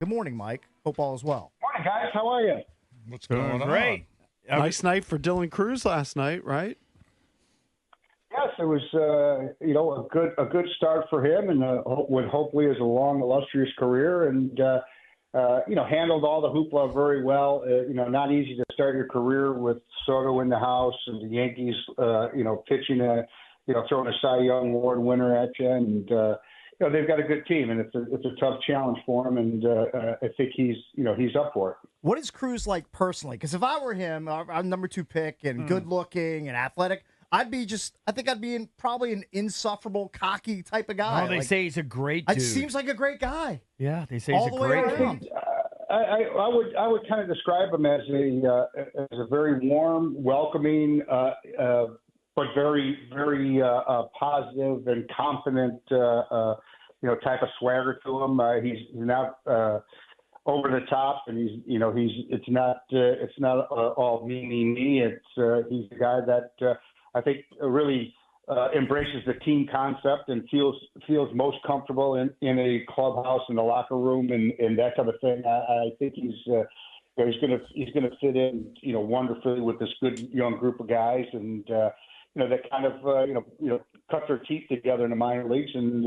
Good morning, Mike. Hope all is well. Morning, guys. How are you? What's going on? Great. Nice night for Dylan Cruz last night, right? Yes, it was a good start for him, and what hopefully is a long, illustrious career, and handled all the hoopla very well. Not easy to start your career with Soto in the house and the Yankees, pitching throwing a Cy Young Award winner at you, and they've got a good team, and it's a tough challenge for him, and I think he's up for it. What is Cruz like personally? Because if I were him, I'm number 2 pick and good looking and athletic, I think I'd be probably an insufferable, cocky type of guy. Oh, they say he's a great dude. It seems like a great guy. Yeah, they say he's a great dude. I would kind of describe him as a very warm, welcoming, but very, very positive and confident, type of swagger to him. He's not over the top, and it's not all me. He's the guy that I think really embraces the team concept and feels most comfortable in a clubhouse, in the locker room, and that type of thing. I think he's gonna fit in wonderfully with this good young group of guys, and that kind of cut their teeth together in the minor leagues, and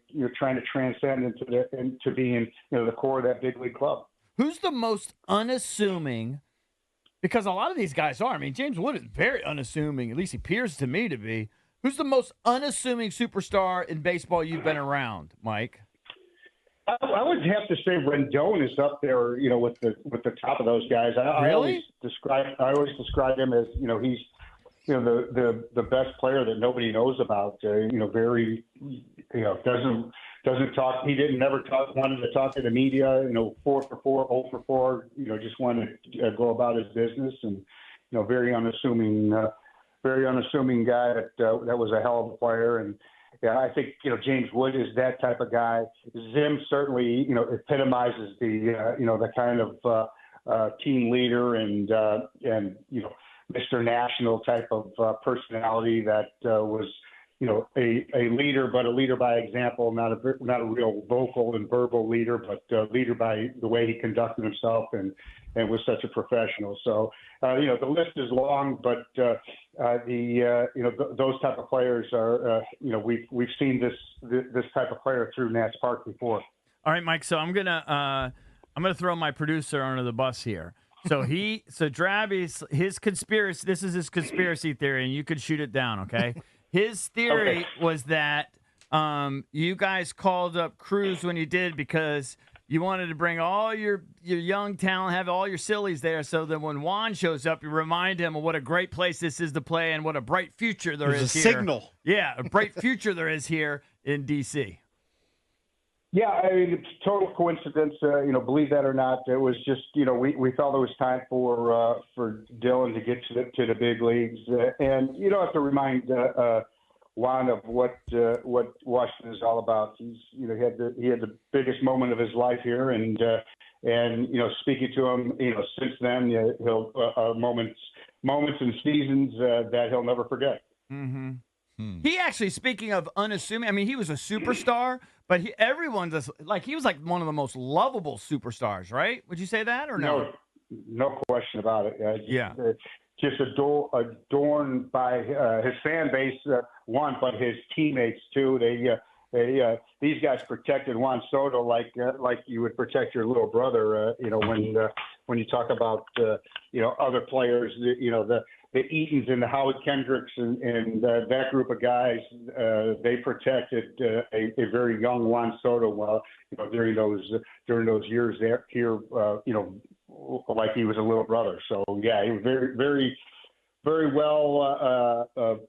you're trying to transcend into being the core of that big league club. Who's the most unassuming? Because a lot of these guys are. I mean, James Wood is very unassuming. At least he appears to me to be. Who's the most unassuming superstar in baseball you've been around, Mike? I would have to say Rendon is up there, with the top of those guys. Really? I always describe him as he's the best player that nobody knows about. Very doesn't talk. He wanted to talk to the media. 4 for 4, 0 for 4. Just wanted to go about his business, and very unassuming guy. That was a hell of a player, and yeah, I think James Wood is that type of guy. Zim certainly epitomizes the kind of team leader and Mr. National type of personality that was a leader, but a leader by example, not a real vocal and verbal leader, but leader by the way he conducted himself and was such a professional. So the list is long, but those type of players are we've seen this type of player through Nats Park before. All right, Mike. So I'm gonna throw my producer under the bus here. So Drabby's his conspiracy. This is his conspiracy theory, and you could shoot it down, okay? His theory was that you guys called up Cruz when you did because you wanted to bring all your young talent, have all your sillies there, so that when Juan shows up, you remind him of what a great place this is to play and what a bright future there is here. There's a signal. Yeah, a bright future there is here in D.C. Yeah, I mean, it's total coincidence. Believe that or not, it was just we thought it was time for Dylan to get to the big leagues, and you don't have to remind Juan of what Washington is all about. He had the biggest moment of his life here, and speaking to him, since then he'll moments and seasons that he'll never forget. Mm-hmm. He actually, speaking of unassuming, I mean, he was a superstar, but he was like one of the most lovable superstars, right? Would you say that or no? No question about it. Just adorned by his fan base, one, but his teammates too. These guys protected Juan Soto like you would protect your little brother. When you talk about other players, the Eatons and the Howard Kendricks and that group of guys, they protected a very young Juan Soto during those years there here, like he was a little brother. So yeah, he was very, very, very well,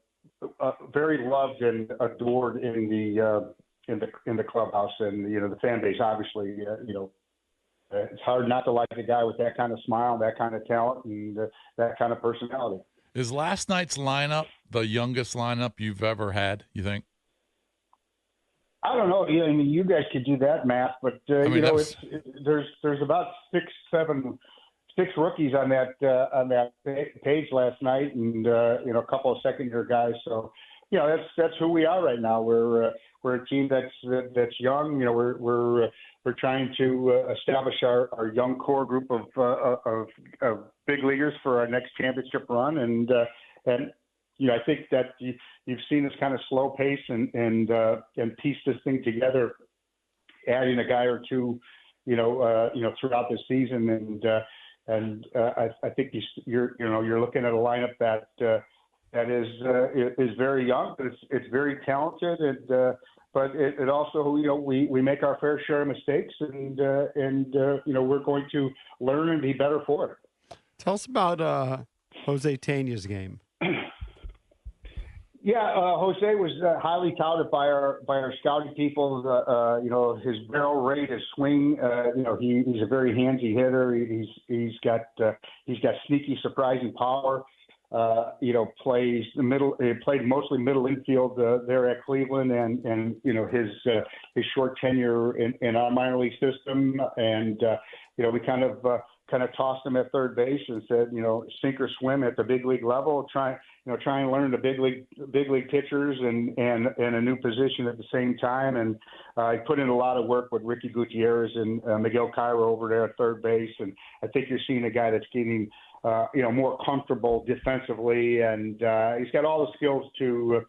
very loved and adored in the clubhouse, and the fan base. Obviously, it's hard not to like a guy with that kind of smile, that kind of talent, and that kind of personality. Is last night's lineup the youngest lineup you've ever had, you think? I don't know. I mean, you guys could do that math, but there's about six rookies on that page last night, and a couple of second-year guys. So, that's who we are right now. We're we're a team that's young. You know, we're trying to establish our young core group of big leaguers for our next championship run, and you know, I think that you've seen this kind of slow pace and piece this thing together, adding a guy or two, throughout the season, and I think you're looking at a lineup that is very young, but it's very talented, and but it also, you know, we make our fair share of mistakes, and we're going to learn and be better for it. Tell us about Jose Tena's game. Yeah, Jose was highly touted by our scouting people. His barrel rate, his swing. He's a very handsy hitter. He's got sneaky, surprising power. Plays the middle. He played mostly middle infield there at Cleveland, and his short tenure in our minor league system, and we kind of tossed him at third base and said, sink or swim at the big league level. Try and learn the big league pitchers and a new position at the same time. And I put in a lot of work with Ricky Gutierrez and Miguel Cairo over there at third base. And I think you're seeing a guy that's getting, more comfortable defensively. And he's got all the skills to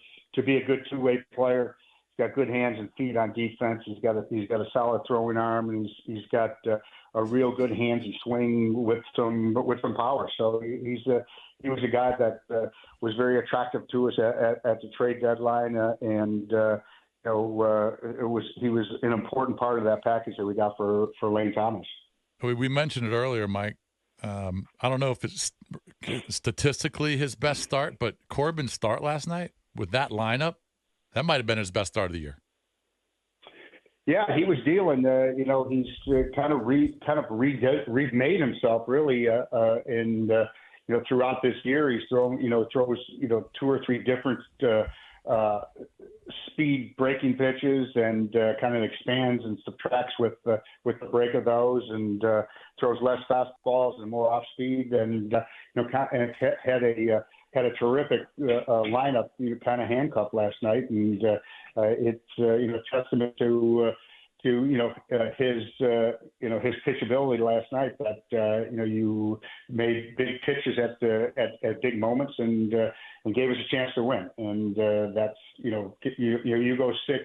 be a good two-way player. He's got good hands and feet on defense. He's got a solid throwing arm, and he's got a real good handsy swing with some power. So he was a guy that was very attractive to us at the trade deadline, he was an important part of that package that we got for Lane Thomas. We mentioned it earlier, Mike. I don't know if it's statistically his best start, but Corbin's start last night with that lineup, that might have been his best start of the year. Yeah, he was dealing. He's kind of remade himself really, throughout this year. He's throws 2 or 3 different speed breaking pitches, and kind of expands and subtracts with the break of those, and throws less fastballs and more off speed, and had a terrific lineup, kind of handcuffed last night, and it's testament to his pitchability last night, that you made big pitches at big moments, and gave us a chance to win, and that's you go 6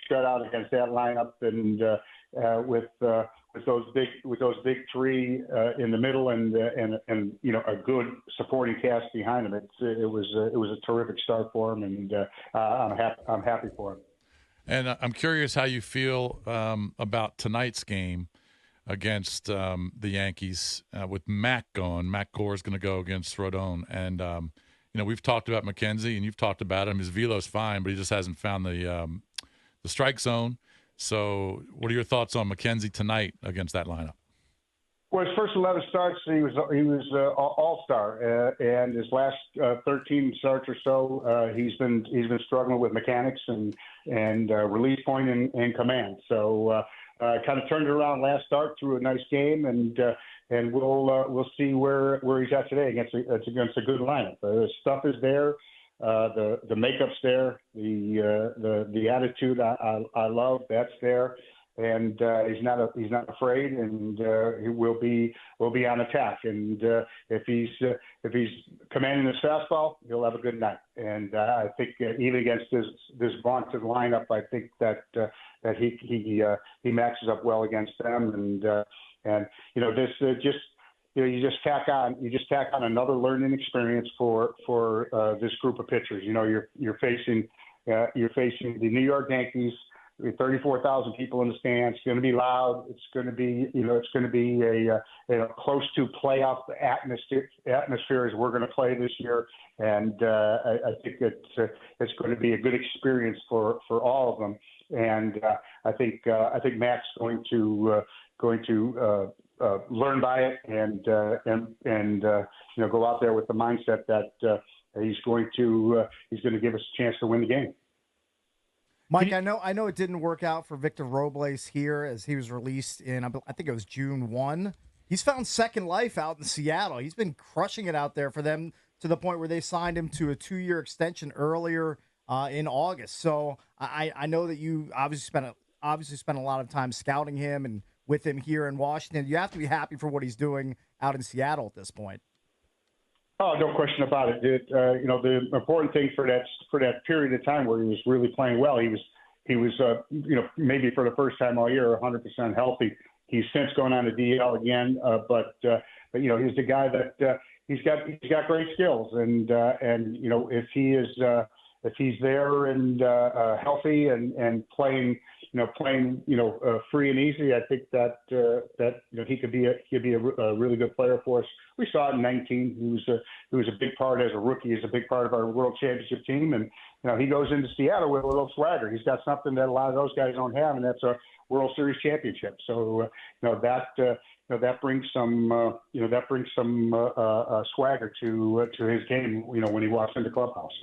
straight out against that lineup, and with those big 3 in the middle, and a good supporting cast behind him. It was a terrific start for him, and I'm happy for him. And I'm curious how you feel about tonight's game against the Yankees with Mac going. Mac Gore is going to go against Rodon, and we've talked about McKenzie, and you've talked about him. His velo's fine, but he just hasn't found the strike zone. So, what are your thoughts on McKenzie tonight against that lineup? Well, his first 11 starts, he was all-star, and his last 13 starts or so, he's been struggling with mechanics and release point and command. So, kind of turned it around last start, through a nice game, and we'll see where he's at today against a good lineup. The stuff is there. The makeup's there, the attitude I love, that's there, and he's not afraid, and he will be on attack. And if he's commanding his fastball, he'll have a good night. And I think even against this vaunted lineup, I think that he matches up well against them. And you just tack on another learning experience for this group of pitchers. You're facing the New York Yankees, 34,000 people in the stands. It's going to be loud. It's going to be a close to playoff atmosphere as we're going to play this year. And I think it's going to be a good experience for all of them. And I think Matt's going to learn by it, and go out there with the mindset that he's going to give us a chance to win the game. Mike, I know it didn't work out for Victor Robles here, as he was released in, I think it was June 1. He's found second life out in Seattle. He's been crushing it out there for them, to the point where they signed him to a 2-year extension earlier in August. So I know that you obviously spent a lot of time scouting him and with him here in Washington. You have to be happy for what he's doing out in Seattle at this point. Oh, no question about it. The important thing for that period of time where he was really playing well, he was maybe for the first time all year 100% healthy. He's since gone on to DL again, but he's the guy that he's got great skills, and if he's there and healthy and playing free and easy, I think that he could be a really good player for us. We saw it in 19. He was a big part as a rookie. He's a big part of our World Championship team, and he goes into Seattle with a little swagger. He's got something that a lot of those guys don't have, and that's a World Series championship. So that brings some swagger to his game. When he walks into the clubhouse.